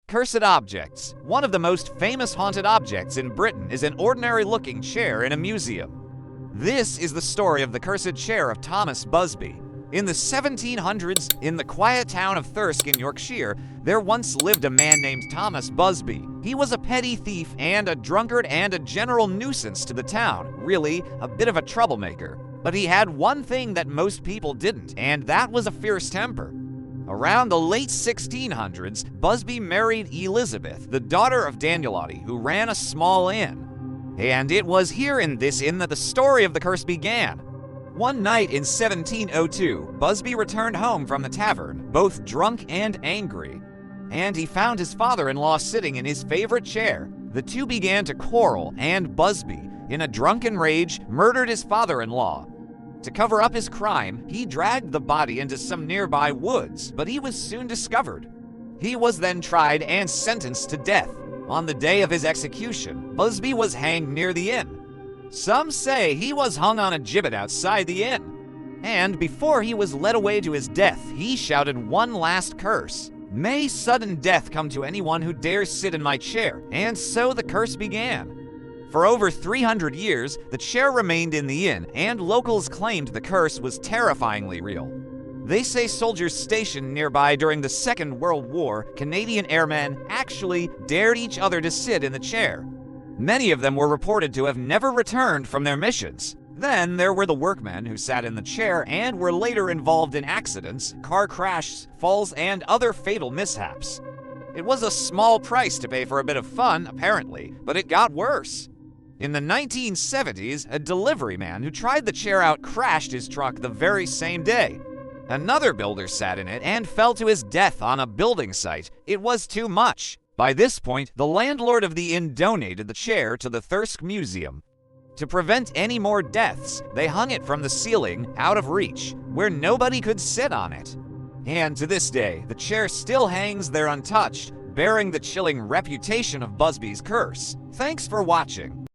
Cursed objects. One of the most famous haunted objects in Britain is an ordinary-looking chair in a museum. This is the story of the cursed chair of Thomas Busby. In the 1700s, in the quiet town of Thirsk in Yorkshire, there once lived a man named Thomas Busby. He was a petty thief and a drunkard and a general nuisance to the town, really a bit of a troublemaker. But he had one thing that most people didn't, and that was a fierce temper. Around the late 1600s, Busby married Elizabeth, the daughter of Danielottie, who ran a small inn. And it was here in this inn that the story of the curse began. One night in 1702, Busby returned home from the tavern, both drunk and angry. And he found his father-in-law sitting in his favorite chair. The two began to quarrel, and Busby, in a drunken rage, murdered his father-in-law. To cover up his crime, he dragged the body into some nearby woods, but he was soon discovered. He was then tried and sentenced to death. On the day of his execution, Busby was hanged near the inn. Some say he was hung on a gibbet outside the inn. And before he was led away to his death, he shouted one last curse. "May sudden death come to anyone who dares sit in my chair." And so the curse began. For over 300 years, the chair remained in the inn, and locals claimed the curse was terrifyingly real. They say soldiers stationed nearby during the Second World War, Canadian airmen, actually dared each other to sit in the chair. Many of them were reported to have never returned from their missions. Then there were the workmen who sat in the chair and were later involved in accidents, car crashes, falls, and other fatal mishaps. It was a small price to pay for a bit of fun, apparently, but it got worse. In the 1970s, a delivery man who tried the chair out crashed his truck the very same day. Another builder sat in it and fell to his death on a building site. It was too much. By this point, the landlord of the inn donated the chair to the Thirsk Museum. To prevent any more deaths, they hung it from the ceiling, out of reach, where nobody could sit on it. And to this day, the chair still hangs there untouched, bearing the chilling reputation of Busby's curse. Thanks for watching.